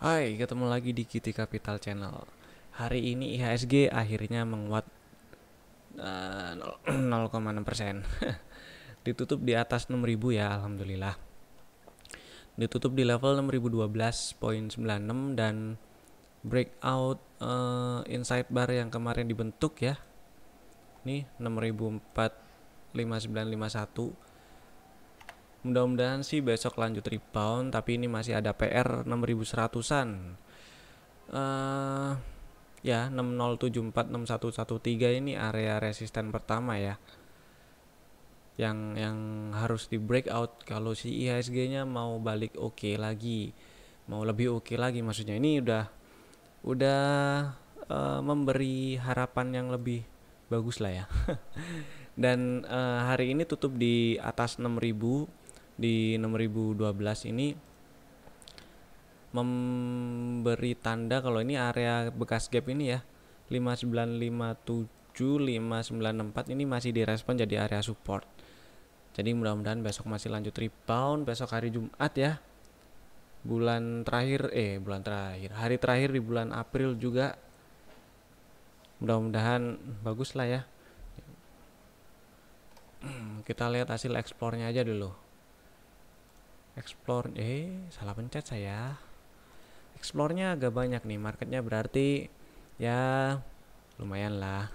Hai, ketemu lagi di Kitty Capital Channel. Hari ini IHSG akhirnya menguat 0,6%. Ditutup di atas 6.000 ya, alhamdulillah. Ditutup di level 6.012,96 dan breakout inside bar yang kemarin dibentuk ya. Nih 6.004,5951. Mudah-mudahan sih besok lanjut rebound, tapi ini masih ada PR 6.100-an. Ya 60746113 ini area resisten pertama ya, yang harus di breakout kalau si IHSG-nya mau balik oke lagi, mau lebih oke lagi maksudnya. Ini udah memberi harapan yang lebih bagus lah ya. Dan hari ini tutup di atas 6000, di 6012 ini memberi tanda kalau ini area bekas gap ini ya, 5957 5964 ini masih direspon jadi area support. Jadi mudah-mudahan besok masih lanjut rebound. Besok hari Jumat ya, hari terakhir di bulan April juga, mudah-mudahan bagus lah ya. Kita lihat hasil eksplornya aja dulu. Explore, salah pencet saya. Explore-nya agak banyak nih marketnya, berarti ya lumayan lah.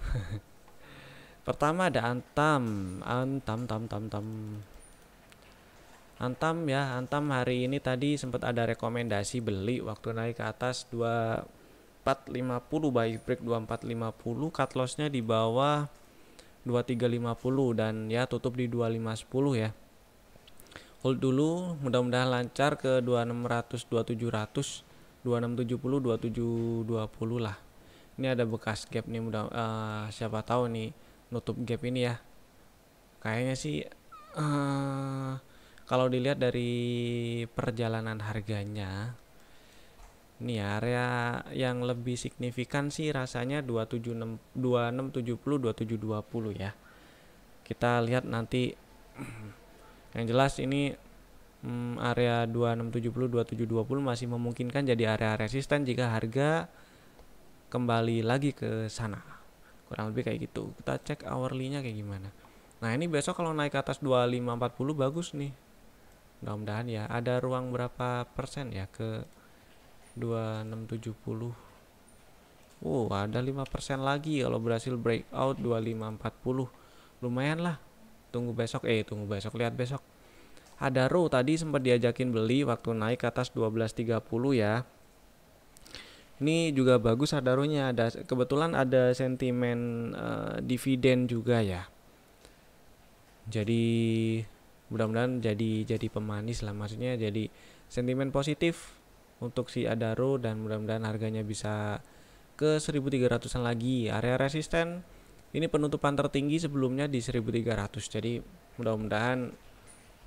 Pertama ada Antam ya. Antam hari ini tadi sempat ada rekomendasi beli waktu naik ke atas 2450, buy break 2450, cut loss-nya di bawah 2350 dan ya tutup di 2510 ya. Hold dulu, mudah-mudahan lancar ke 2600, 2700, 2670, 2720 lah. Ini ada bekas gap nih, siapa tahu nih nutup gap ini ya. Kayaknya sih kalau dilihat dari perjalanan harganya, ini area yang lebih signifikan sih rasanya 2670, 2720 ya. Kita lihat nanti. Yang jelas ini area 2670, 2720 masih memungkinkan jadi area resisten jika harga kembali lagi ke sana. Kurang lebih kayak gitu. Kita cek hourly-nya kayak gimana. Nah, ini besok kalau naik ke atas 2540 bagus nih. Mudah-mudahan ya. Ada ruang berapa persen ya ke 2670. Ada 5% lagi kalau berhasil breakout 2540. Lumayan lah. Tunggu besok, lihat besok. Ada Ro tadi sempat diajakin beli waktu naik ke atas 1230 ya. Ini juga bagus Hadaronya, kebetulan ada sentimen dividen juga ya. Jadi mudah-mudahan jadi pemanis lah, maksudnya jadi sentimen positif untuk si Adaro, dan mudah-mudahan harganya bisa ke 1300-an lagi. Area resisten ini penutupan tertinggi sebelumnya di 1300. Jadi mudah-mudahan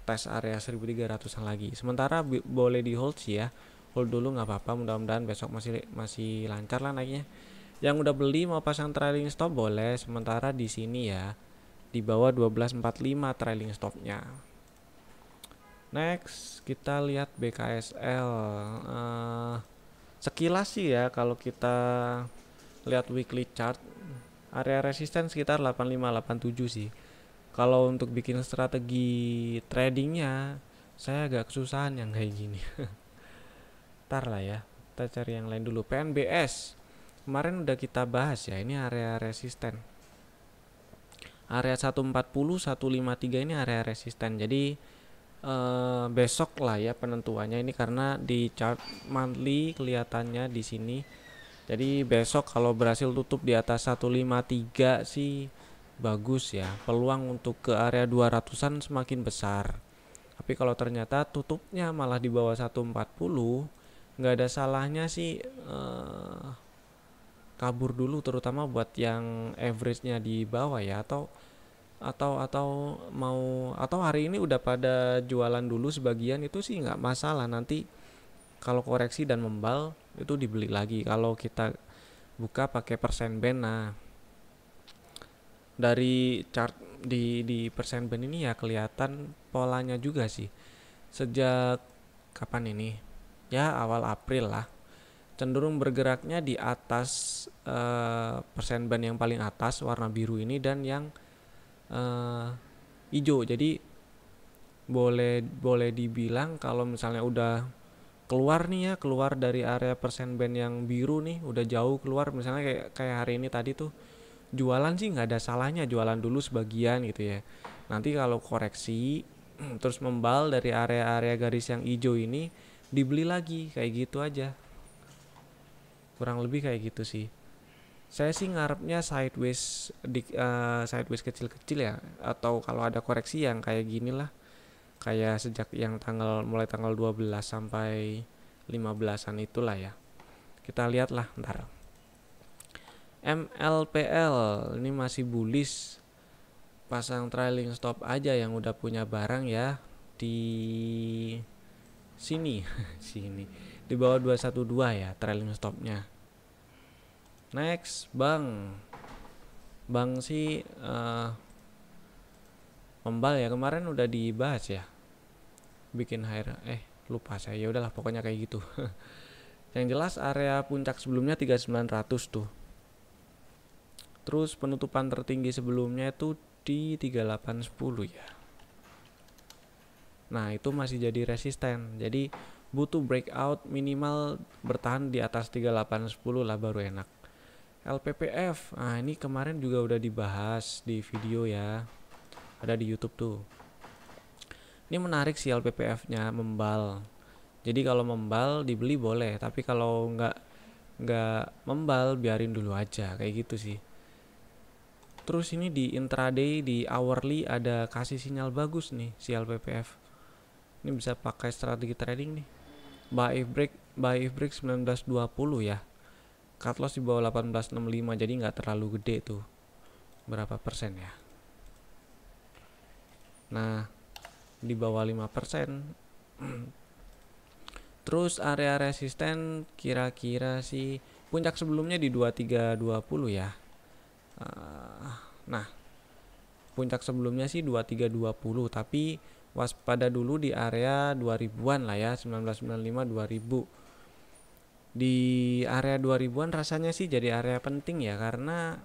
tes area 1300-an lagi. Sementara boleh di hold sih ya. Hold dulu nggak apa-apa, mudah-mudahan besok masih lancar lah naiknya. Yang udah beli mau pasang trailing stop boleh, sementara di sini ya di bawah 1245 trailing stopnya. Next kita lihat BKSL. Sekilas sih ya, kalau kita lihat weekly chart, area resisten sekitar 8587 sih. Kalau untuk bikin strategi tradingnya, saya agak kesusahan yang kayak gini. Ntar lah ya, kita cari yang lain dulu. PNBS kemarin udah kita bahas ya, ini area resisten. Area 140, 153 ini area resisten. Jadi besok lah ya penentuannya ini, karena di chart monthly kelihatannya di sini. Jadi besok kalau berhasil tutup di atas 153 sih bagus ya, peluang untuk ke area 200-an semakin besar. Tapi kalau ternyata tutupnya malah di bawah 140, nggak ada salahnya sih kabur dulu, terutama buat yang average-nya di bawah ya, atau hari ini udah pada jualan dulu sebagian, itu sih nggak masalah. Nanti kalau koreksi dan membal itu dibeli lagi. Kalau kita buka pakai persen band, nah dari chart di persen band ini ya kelihatan polanya juga sih. Sejak kapan ini? Ya awal April lah. cenderung bergeraknya di atas persen band yang paling atas warna biru ini dan yang hijau. Jadi boleh dibilang kalau misalnya udah keluar nih ya, keluar dari area persen band yang biru nih, udah jauh keluar, misalnya kayak hari ini tadi tuh jualan sih nggak ada salahnya, jualan dulu sebagian gitu ya. Nanti kalau koreksi terus membal dari area-area garis yang hijau ini, dibeli lagi, kayak gitu aja, kurang lebih kayak gitu sih. Saya sih ngarepnya sideways kecil-kecil ya, atau kalau ada koreksi yang kayak gini lah, kayak sejak yang mulai tanggal 12 sampai 15-an itulah ya. Kita lihat lah ntar. MLPL ini masih bullish, pasang trailing stop aja yang udah punya barang ya di sini. Sini di bawah 212 ya trailing stopnya. Next Bang sih membal ya, kemarin udah dibahas ya, bikin higher lupa saya, ya udahlah pokoknya kayak gitu. Yang jelas area puncak sebelumnya 3900 tuh. Terus penutupan tertinggi sebelumnya itu di 3810 ya. Nah, itu masih jadi resisten. Jadi butuh breakout minimal bertahan di atas 3810 lah baru enak. LPPF. Nah, ini kemarin juga udah dibahas di video ya. Ada di YouTube tuh. Ini menarik sih LPPF-nya membal. Jadi kalau membal dibeli boleh, tapi kalau nggak membal biarin dulu aja, kayak gitu sih. Terus ini di intraday, di hourly ada kasih sinyal bagus nih si LPPF. Ini bisa pakai strategi trading nih. Buy if break 1920 ya. Cut loss di bawah 1865, jadi nggak terlalu gede tuh. Berapa persen ya? Nah, di bawah 5%. Terus area resisten kira-kira sih puncak sebelumnya di 2320 ya. Nah, puncak sebelumnya sih 2320, tapi waspada dulu di area 2000-an lah ya, 1995 2000. Di area 2000-an rasanya sih jadi area penting ya, karena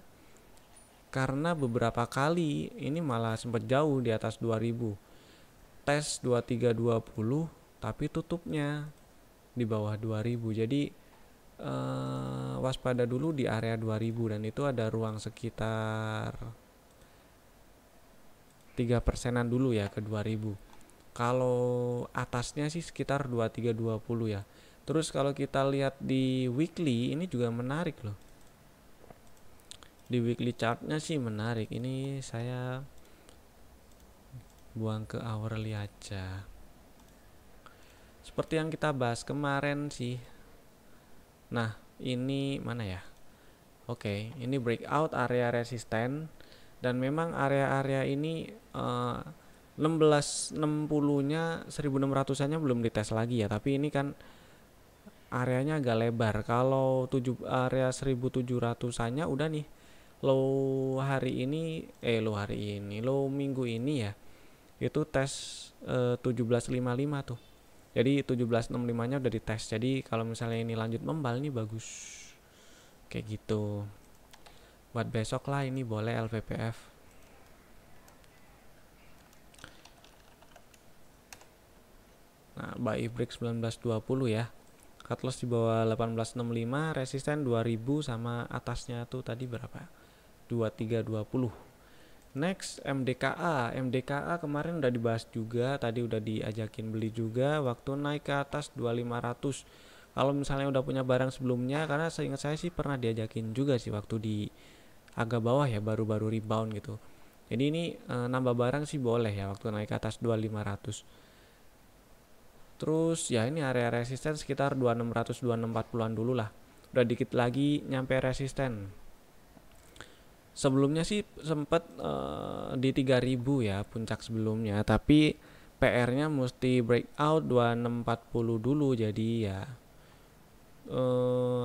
beberapa kali ini malah sempat jauh di atas 2000. Tes 2320 tapi tutupnya di bawah 2000. Jadi waspada dulu di area 2000, dan itu ada ruang sekitar 3%-an dulu ya ke 2000. Kalau atasnya sih sekitar 2320 ya. Terus kalau kita lihat di weekly ini juga menarik loh. Di weekly chartnya sih menarik. Ini saya buang ke hourly aja. Seperti yang kita bahas kemarin sih. Nah, ini mana ya? Oke, ini breakout area resisten, dan memang area-area ini 1660-nya 1600-annya belum dites lagi ya, tapi ini kan areanya agak lebar. Kalau area 1700-annya udah nih low minggu ini ya, itu tes 1755 tuh. Jadi 1765-nya udah dites. Jadi kalau misalnya ini lanjut membal nih bagus. Kayak gitu. Buat besok lah ini boleh LPPF. Nah, buy if break 1920 ya. Cut loss di bawah 1865, resisten 2000 sama atasnya tuh tadi berapa? 2320. Next, MDKA. MDKA kemarin udah dibahas juga, tadi udah diajakin beli juga waktu naik ke atas 2500. Kalau misalnya udah punya barang sebelumnya, karena seingat saya sih pernah diajakin juga sih waktu di agak bawah ya, baru-baru rebound gitu. Jadi ini nambah barang sih boleh ya waktu naik ke atas 2500. Terus ya ini area resisten sekitar 2600 2640-an dulu lah. Udah dikit lagi nyampe resisten. Sebelumnya sih sempat di 3000 ya puncak sebelumnya, tapi PR-nya mesti breakout 2640 dulu. Jadi ya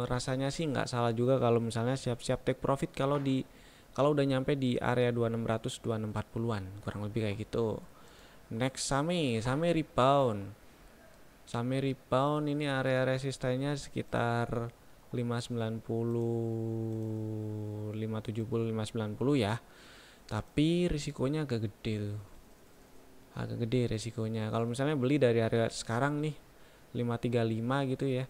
rasanya sih nggak salah juga kalau misalnya siap-siap take profit kalau udah nyampe di area 2600 2640-an, kurang lebih kayak gitu. Next, Same rebound. Ini area resistennya sekitar 590, 570, 590 ya. Tapi risikonya agak gede tuh. Agak gede risikonya. Kalau misalnya beli dari harga sekarang nih 535 gitu ya.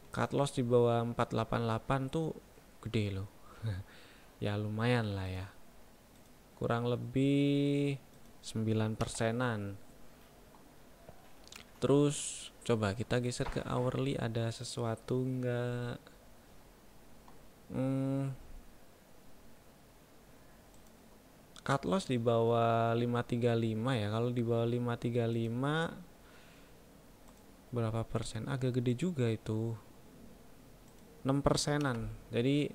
Cut loss di bawah 488 tuh gede loh. Ya lumayan lah ya. Kurang lebih 9 persenan. Terus coba kita geser ke hourly, ada sesuatu nggak? Cut loss di bawah 535 ya. Kalau di bawah 535 berapa persen? Agak gede juga itu. 6 persenan. Jadi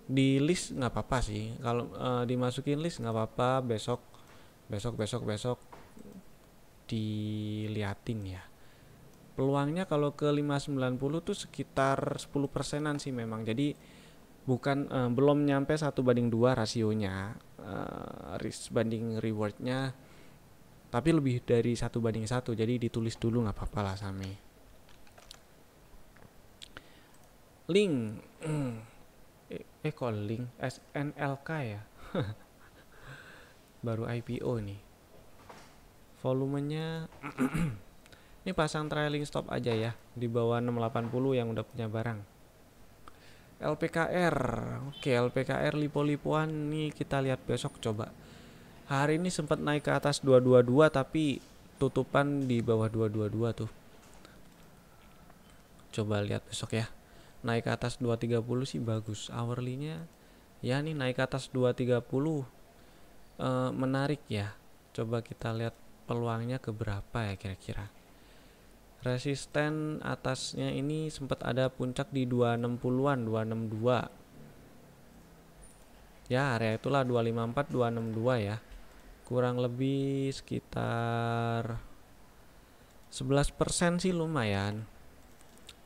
di list nggak apa-apa sih. Kalau dimasukin list nggak apa-apa. Besok diliatin ya. Peluangnya kalau ke 590 tuh sekitar 10 persenan sih memang. Jadi bukan belum nyampe 1:2 rasionya, risk banding rewardnya, tapi lebih dari 1:1. Jadi ditulis dulu nggak apa-apa lah Sami. Link kok link SNLK ya. Baru IPO nih. Volumenya ini pasang trailing stop aja ya di bawah 680 yang udah punya barang. LPKR. Oke, LPKR lipo-lipoan nih, kita lihat besok coba. Hari ini sempat naik ke atas 222 tapi tutupan di bawah 222 tuh. Coba lihat besok ya. Naik ke atas 230 sih bagus. Hourly-nya ya nih naik ke atas 230. Menarik ya. Coba kita lihat peluangnya ke berapa ya kira-kira. Resisten atasnya ini sempat ada puncak di 260-an, 262. Ya, area itulah 254, 262 ya. Kurang lebih sekitar 11% sih lumayan.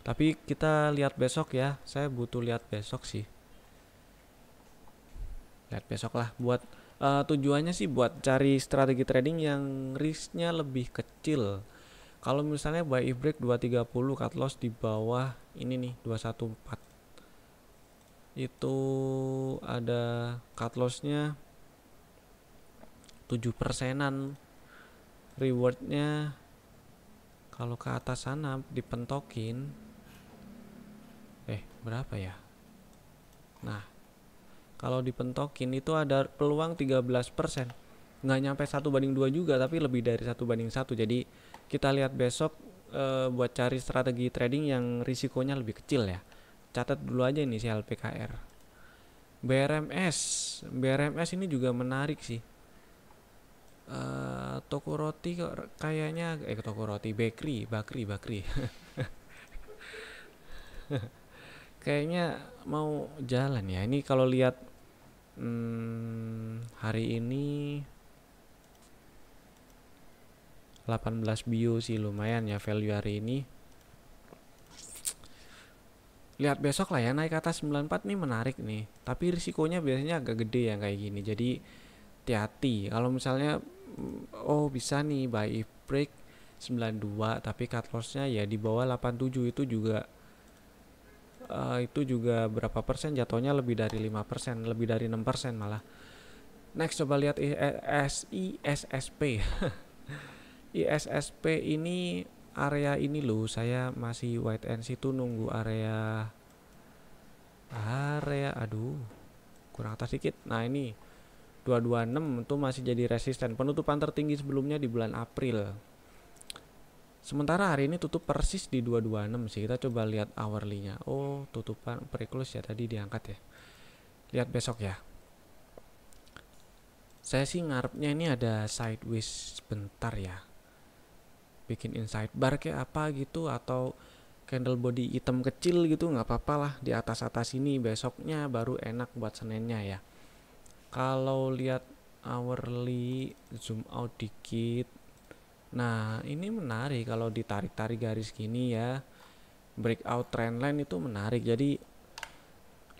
Tapi kita lihat besok ya. Saya butuh lihat besok sih. Lihat besok lah buat tujuannya sih buat cari strategi trading yang risknya lebih kecil. Kalau misalnya buy if break 230, cut loss di bawah ini nih 214. Itu ada cut lossnya 7 persenan. Rewardnya kalau ke atas sana dipentokin berapa ya? Nah, kalau dipentokin itu ada peluang 13%. Nggak nyampe 1:2 juga, tapi lebih dari 1:1. Jadi kita lihat besok buat cari strategi trading yang risikonya lebih kecil ya. Catat dulu aja ini si LPKR. BRMS ini juga menarik sih. Toko roti kayaknya toko roti bakri. Kayaknya mau jalan ya. Ini kalau lihat hari ini 18 bio sih lumayan ya value hari ini. Lihat besok lah ya, naik ke atas 94 nih menarik nih. Tapi risikonya biasanya agak gede yang kayak gini. Jadi hati-hati. Kalau misalnya bisa nih buy if break 92 tapi cut lossnya ya di bawah 87 itu juga berapa persen jatuhnya, lebih dari 5%, lebih dari 6% malah. Next coba lihat ISSP. ISSP ini area ini loh, saya masih wait and see tuh nunggu area kurang atas dikit. Nah ini 226 itu masih jadi resisten, penutupan tertinggi sebelumnya di bulan April. Sementara hari ini tutup persis di 226 sih. Kita coba lihat hourly-nya. Oh, tutupan pre-close ya tadi diangkat ya. Lihat besok ya. Saya sih ngarepnya ini ada sideways sebentar ya. Bikin inside bar kayak apa gitu, atau candle body hitam kecil gitu, nggak apa-apa lah di atas ini. Besoknya baru enak buat Seninnya ya. Kalau lihat hourly, zoom out dikit. Nah ini menarik kalau ditarik-tarik garis gini ya, breakout trendline itu menarik. Jadi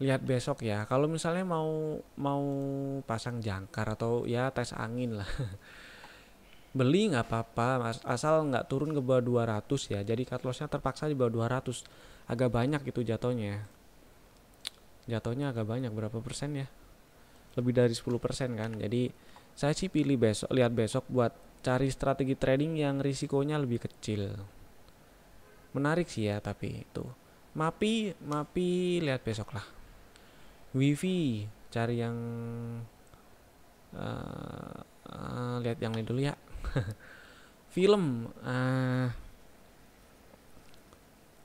lihat besok ya. Kalau misalnya mau pasang jangkar atau ya tes angin lah Beli nggak apa-apa, asal nggak turun ke bawah 200 ya. Jadi cut lossnya terpaksa di bawah 200. Agak banyak itu jatuhnya. Jatuhnya agak banyak, berapa persen ya? Lebih dari 10% kan. Jadi saya sih pilih besok, lihat besok buat cari strategi trading yang risikonya lebih kecil. Menarik sih ya, tapi itu. Mapi lihat besok lah. Wifi cari yang lihat yang ini dulu ya. Film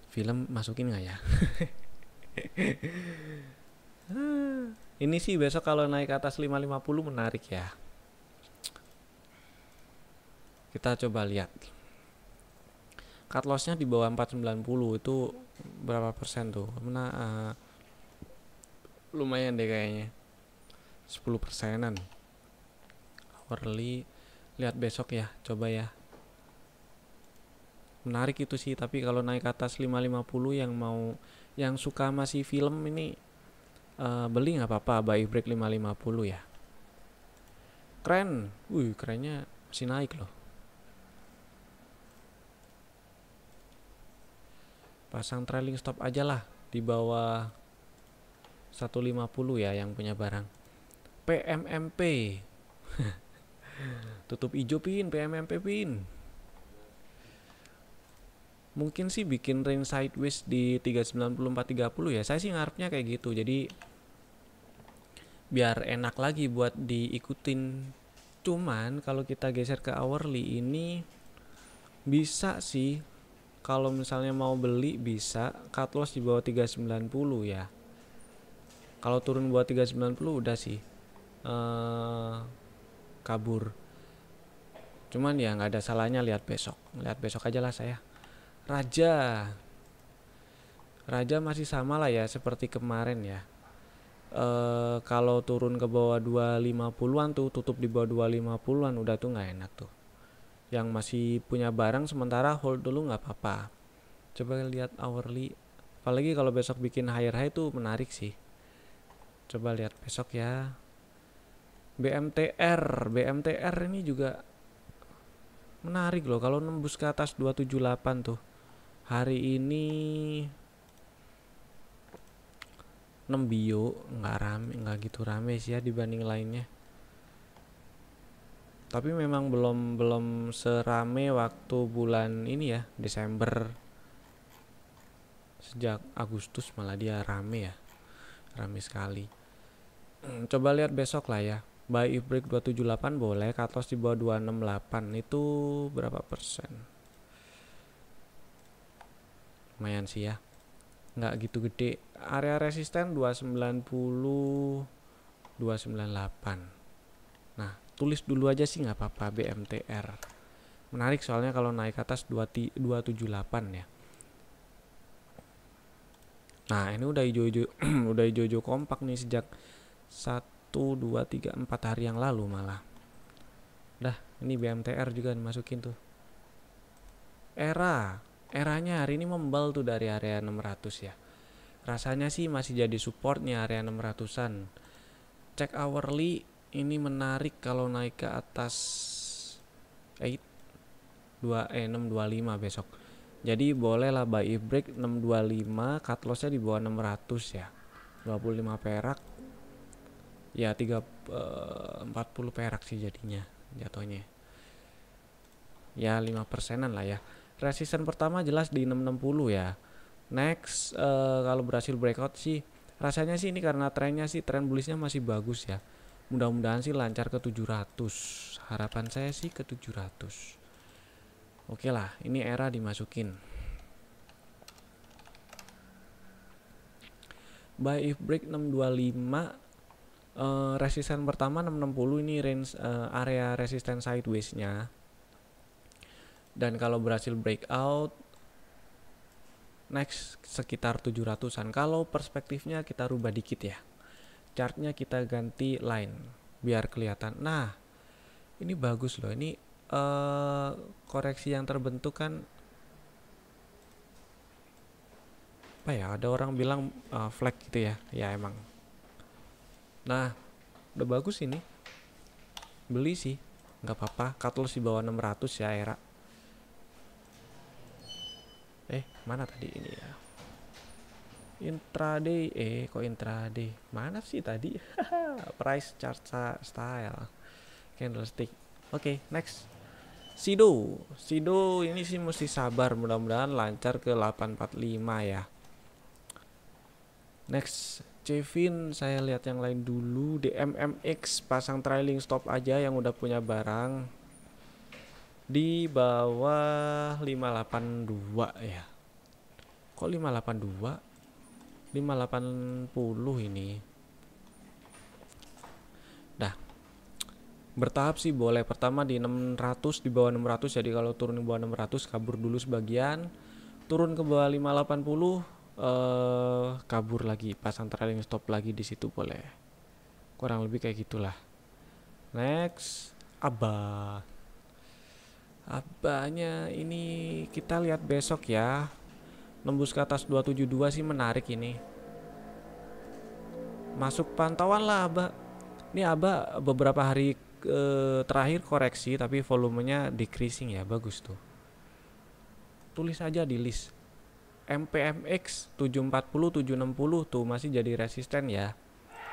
film masukin nggak ya? Ini sih besok kalau naik ke atas 550 menarik ya. Kita coba lihat. Cut lossnya di bawah 490 itu berapa persen tuh? Lumayan deh kayaknya. 10 persenan. Hourly lihat besok ya, coba ya. Menarik itu sih, tapi kalau naik ke atas 550 yang suka masih film ini beli nggak apa-apa, buy break 550 ya. Keren. Kerennya masih naik loh. Pasang trailing stop aja lah di bawah 150 ya yang punya barang. PMMP. Tutup hijau pin, PMMP pin. Mungkin sih bikin range sideways di 394-30 ya. Saya sih ngarepnya kayak gitu. Jadi biar enak lagi buat diikutin. Cuman kalau kita geser ke hourly ini bisa sih, kalau misalnya mau beli bisa cut loss di bawah 390 ya. Kalau turun bawah 390 udah sih kabur. Cuman ya nggak ada salahnya lihat besok aja lah saya. Raja masih sama lah ya seperti kemarin ya. Kalau turun ke bawah 250-an tuh, tutup di bawah 250-an udah tuh nggak enak tuh. Yang masih punya barang sementara hold dulu nggak apa-apa. Coba lihat hourly, apalagi kalau besok bikin higher high tuh menarik sih. Coba lihat besok ya. BMTR ini juga menarik loh kalau nembus ke atas 278 tuh. Hari ini Nembio nggak gitu rame sih ya dibanding lainnya. Tapi memang belum serame waktu bulan ini ya, Desember. Sejak Agustus malah dia rame ya. Rame sekali. Coba lihat besok lah ya. Buy if break 278 boleh, cut loss di bawah 268 itu berapa persen? Lumayan sih ya. Nggak gitu gede. Area resisten 290 298. Nah, tulis dulu aja sih nggak apa-apa BMTR. Menarik soalnya kalau naik ke atas 278 ya. Nah, ini udah hijau-hijau udah hijau-hijau kompak nih sejak 1 2 3 4 hari yang lalu malah. Dah, ini BMTR juga dimasukin tuh. Eranya hari ini membal tuh dari area 600 ya. Rasanya sih masih jadi supportnya area 600-an. Cek hourly ini menarik kalau naik ke atas 625 besok. Jadi bolehlah buy if break 625, cut lossnya di bawah 600 ya. 25 perak. Ya 40 perak sih jadinya jatuhnya. Ya 5 persenan lah ya. Resisten pertama jelas di 660 ya. Next kalau berhasil breakout sih rasanya sih ini karena trennya sih tren bullishnya masih bagus ya. Mudah-mudahan sih lancar ke 700. Harapan saya sih ke 700. Oke lah, ini era dimasukin. Buy if break 625, resisten pertama 660 ini range area resisten sideways-nya. Dan kalau berhasil breakout next sekitar 700-an. Kalau perspektifnya kita rubah dikit ya. Chartnya kita ganti line biar kelihatan. Nah, ini bagus loh. Ini koreksi yang terbentuk kan apa ya? Ada orang bilang flag gitu ya. Ya emang. Nah, udah bagus ini. Beli sih. nggak apa-apa. Cut loss di bawah 600 ya era. Mana tadi ini ya? Intraday, kok intraday? Mana sih tadi? Price chart style, candlestick. Oke, next. Sido ini sih mesti sabar, mudah-mudahan lancar ke 845 ya. Next, Cevin saya lihat yang lain dulu. DMMX pasang trailing stop aja yang udah punya barang di bawah 582 ya. Kok 582? 580 ini. Dah. Bertahap sih boleh. Pertama di 600, di bawah 600. Jadi kalau turun di bawah 600 kabur dulu sebagian. Turun ke bawah 580 kabur lagi, pasang trailing stop lagi di situ boleh. Kurang lebih kayak gitulah. Next, Abanya ini kita lihat besok ya. Nembus ke atas 272 sih menarik ini. Masuk pantauan lah Aba. Ini Aba beberapa hari terakhir koreksi tapi volumenya decreasing ya, bagus tuh. Tulis aja di list. MPMX 740 760 tuh masih jadi resisten ya.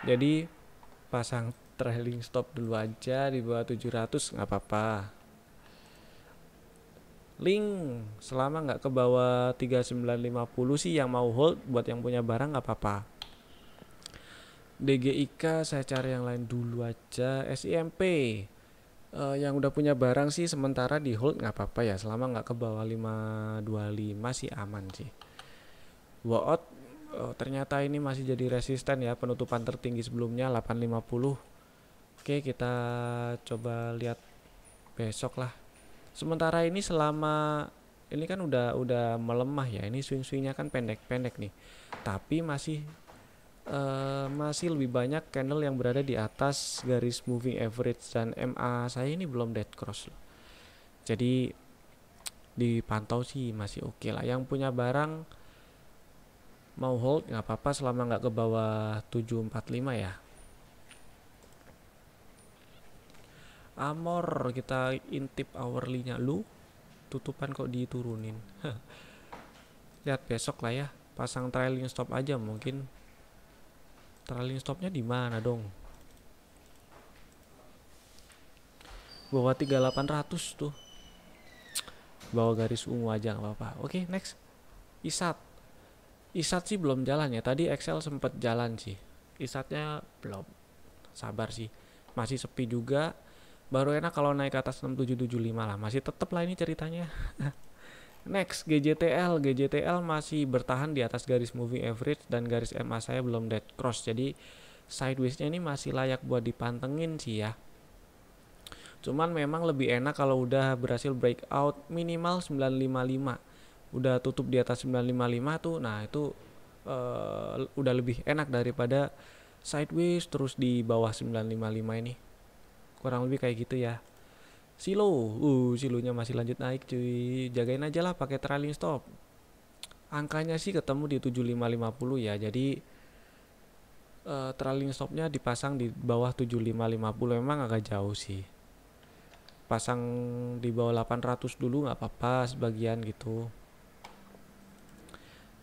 Jadi pasang trailing stop dulu aja di bawah 700 nggak apa-apa. Link selama nggak ke bawah 3950 sih yang mau hold, buat yang punya barang nggak apa-apa. DGIK saya cari yang lain dulu aja. SIMP yang udah punya barang sih sementara di hold nggak apa-apa ya, selama nggak ke bawah 525 sih aman sih. Watt ternyata ini masih jadi resisten ya, penutupan tertinggi sebelumnya 850. Oke, kita coba lihat besok lah. Sementara ini selama ini kan udah melemah ya. Ini swing-swingnya kan pendek-pendek nih. Tapi masih lebih banyak candle yang berada di atas garis moving average dan MA saya ini belum dead cross loh. Jadi dipantau sih masih oke lah. Yang punya barang mau hold nggak apa-apa selama nggak ke bawah 745 ya. Amor kita intip hourly-nya, lu tutupan kok diturunin. Lihat besok lah ya, pasang trailing stop aja mungkin. Trailing stopnya di mana dong? Bawah 3800 tuh. Bawah garis ungu aja nggak apa-apa. Oke, next. Isat sih belum jalan ya. Tadi Excel sempet jalan sih. Isatnya belum. Sabar sih. Masih sepi juga. Baru enak kalau naik ke atas 6775 lah. Masih tetep lah ini ceritanya. Next, GJTL masih bertahan di atas garis moving average dan garis MA saya belum dead cross. Jadi sideways-nya ini masih layak buat dipantengin sih ya. Cuman memang lebih enak kalau udah berhasil breakout minimal 955. Udah tutup di atas 955 tuh. Nah, itu udah lebih enak daripada sideways terus di bawah 955 ini. Kurang lebih kayak gitu ya. Silonya masih lanjut naik cuy. Jagain aja lah pakai trailing stop. Angkanya sih ketemu di 7550 ya. Jadi trailing stopnya dipasang di bawah 7550, memang agak jauh sih. Pasang di bawah 800 dulu nggak apa-apa sebagian gitu.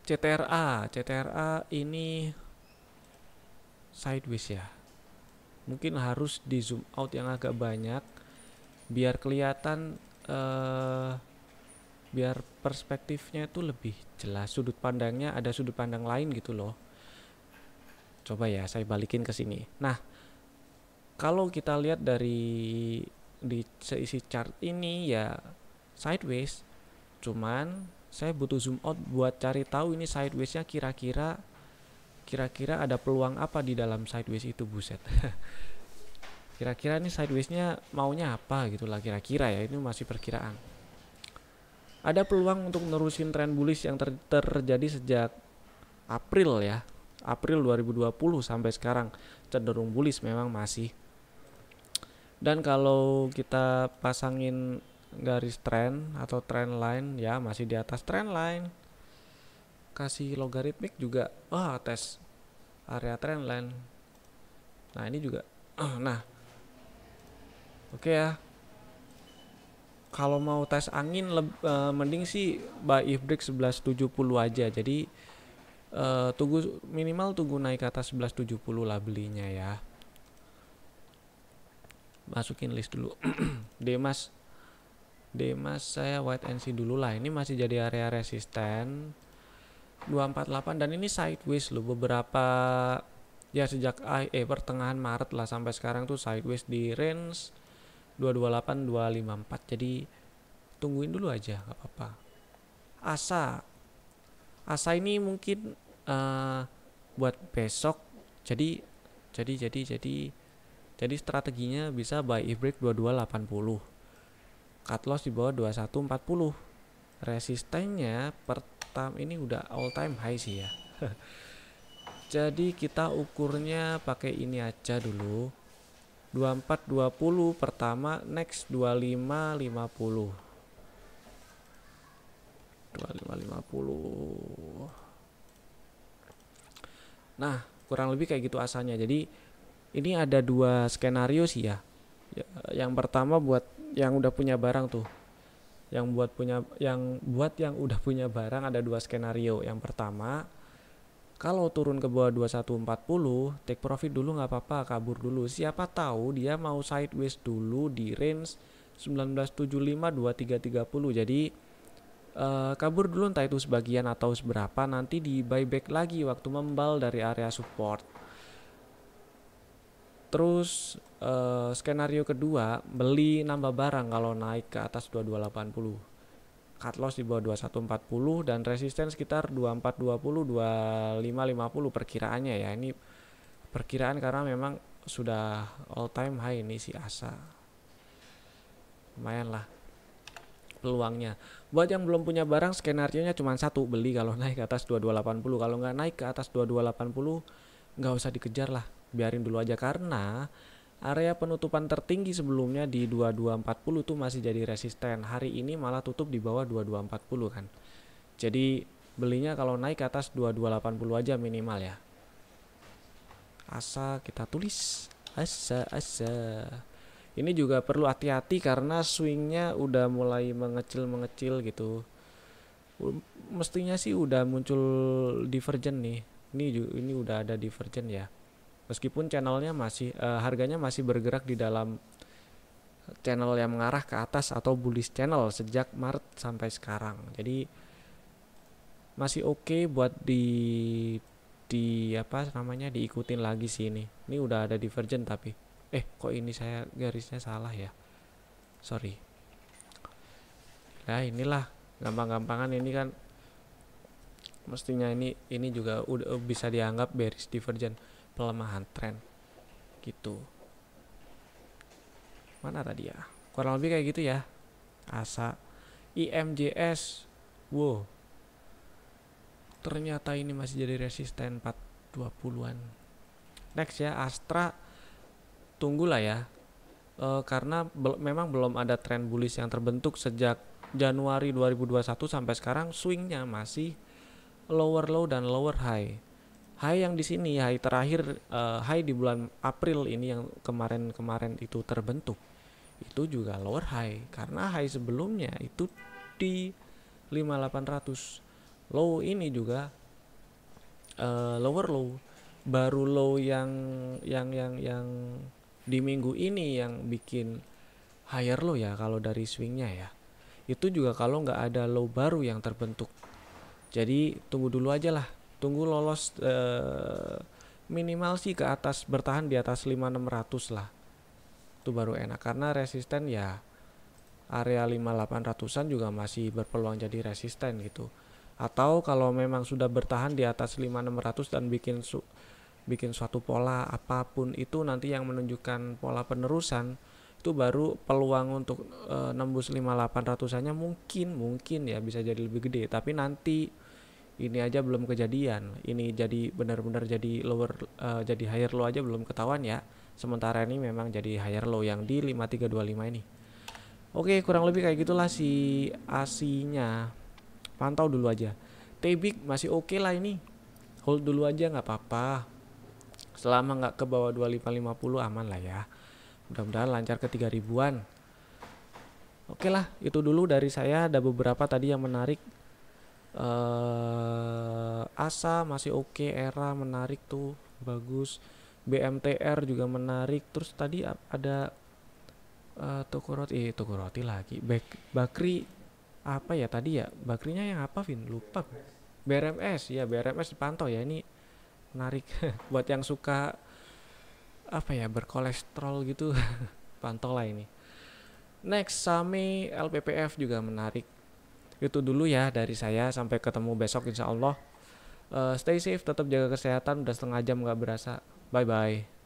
CTRA ini sideways ya. Mungkin harus di zoom out yang agak banyak biar kelihatan biar perspektifnya itu lebih jelas, sudut pandangnya ada sudut pandang lain gitu loh. Coba ya saya balikin ke sini. Nah, kalau kita lihat dari di seisi chart ini ya sideways, cuman saya butuh zoom out buat cari tahu ini sidewaysnya kira-kira ada peluang apa di dalam sideways itu, buset. Kira-kira ini sidewaysnya maunya apa gitu lah, kira-kira ya, ini masih perkiraan. Ada peluang untuk nerusin tren bullish yang terjadi sejak April ya, April 2020 sampai sekarang cenderung bullish memang masih. Dan kalau kita pasangin garis trend atau trend line ya masih di atas trend line. Kasih logaritmik juga, tes area trend line. Nah ini juga, nah oke ya, Kalau mau tes angin mending sih buy if break 1170 aja. Jadi tunggu minimal tunggu naik ke atas 1170 lah belinya ya. Masukin list dulu. Demas saya wait and see dulu lah. Ini masih jadi area resisten 248 dan ini sideways loh beberapa ya sejak pertengahan Maret lah sampai sekarang tuh sideways di range 228 254. Jadi tungguin dulu aja nggak apa-apa. Asa ini mungkin buat besok. Jadi strateginya bisa buy if break 2280. Cut loss di bawah 2140. Resistennya pertama ini udah all time high sih ya. Jadi kita ukurnya pakai ini aja dulu. 2420 pertama, next 2550. 2550. Nah, kurang lebih kayak gitu asanya. Jadi ini ada dua skenario sih ya. Yang pertama buat yang udah punya barang tuh. Yang yang udah punya barang ada dua skenario. Yang pertama, kalau turun ke bawah 2140, take profit dulu nggak apa-apa, kabur dulu. Siapa tahu dia mau sideways dulu di range 1975 2330. Jadi kabur dulu entah itu sebagian atau seberapa, nanti di buyback lagi waktu membal dari area support. Terus skenario kedua, beli nambah barang kalau naik ke atas 2280. Cut loss di bawah 2140 dan resisten sekitar 2420 2550 perkiraannya ya. Ini perkiraan karena memang sudah all time high ini si Asa. Lumayan lah peluangnya. Buat yang belum punya barang, skenario-nya cuma satu, beli kalau naik ke atas 2280. Kalau nggak naik ke atas 2280 nggak usah dikejar lah, biarin dulu aja karena area penutupan tertinggi sebelumnya di 2240 tuh masih jadi resisten. Hari ini malah tutup di bawah 2240 kan. Jadi belinya kalau naik ke atas 2280 aja minimal ya. Asa kita tulis. Asa. Ini juga perlu hati-hati karena swingnya udah mulai mengecil gitu. Mestinya sih udah muncul divergent nih. Ini udah ada divergent ya. Meskipun channelnya masih harganya masih bergerak di dalam channel yang mengarah ke atas atau bullish channel sejak Maret sampai sekarang. Jadi masih oke buat diikutin lagi sih ini. Ini udah ada divergent tapi kok ini saya garisnya salah ya. Sorry. Nah, inilah gampang-gampangan ini kan mestinya ini juga udah bisa dianggap bearish divergent, pelemahan tren gitu. Mana tadi ya? Kurang lebih kayak gitu ya. Asa IMJS. Wow. Ternyata ini masih jadi resisten 420-an. Next ya, Astra. Tunggulah ya. Karena memang belum ada tren bullish yang terbentuk sejak Januari 2021 sampai sekarang. Swingnya masih lower low dan lower high. High yang di sini, high terakhir, high di bulan April ini yang kemarin itu terbentuk, itu juga lower high karena high sebelumnya itu di 5800. Low ini juga lower low, baru low yang di minggu ini yang bikin higher low ya kalau dari swingnya ya. Itu juga kalau nggak ada low baru yang terbentuk. Jadi tunggu dulu aja lah. Tunggu lolos minimal sih ke atas, bertahan di atas 5600 lah. Itu baru enak karena resisten ya area 5800-an juga masih berpeluang jadi resisten gitu. Atau kalau memang sudah bertahan di atas 5600 dan bikin suatu pola apapun itu nanti yang menunjukkan pola penerusan, itu baru peluang untuk nembus 5800-annya mungkin ya bisa jadi lebih gede. Tapi nanti ini aja belum kejadian. Ini jadi benar-benar jadi jadi higher low aja belum ketahuan ya. Sementara ini memang jadi higher low yang di 5325 ini. Oke, kurang lebih kayak gitulah si ASI-nya. Pantau dulu aja. TBIG masih oke lah ini. Hold dulu aja nggak apa-apa. Selama nggak ke bawah 2550 aman lah ya. Mudah-mudahan lancar ke 3000-an. Oke lah, itu dulu dari saya. Ada beberapa tadi yang menarik. ASA masih oke, ERA menarik tuh, bagus. BMTR juga menarik. Terus tadi ada Toko roti lagi. Bakri apa ya tadi ya? Bakrinya yang apa, Vin? Lupa. BRMS ya, BRMS dipantau ya. Ini menarik buat yang suka apa ya, berkolesterol gitu. Pantau lah ini. Next, Same LPPF juga menarik. Itu dulu ya dari saya. Sampai ketemu besok insya Allah. Stay safe, tetap jaga kesehatan. Udah setengah jam gak berasa. Bye bye.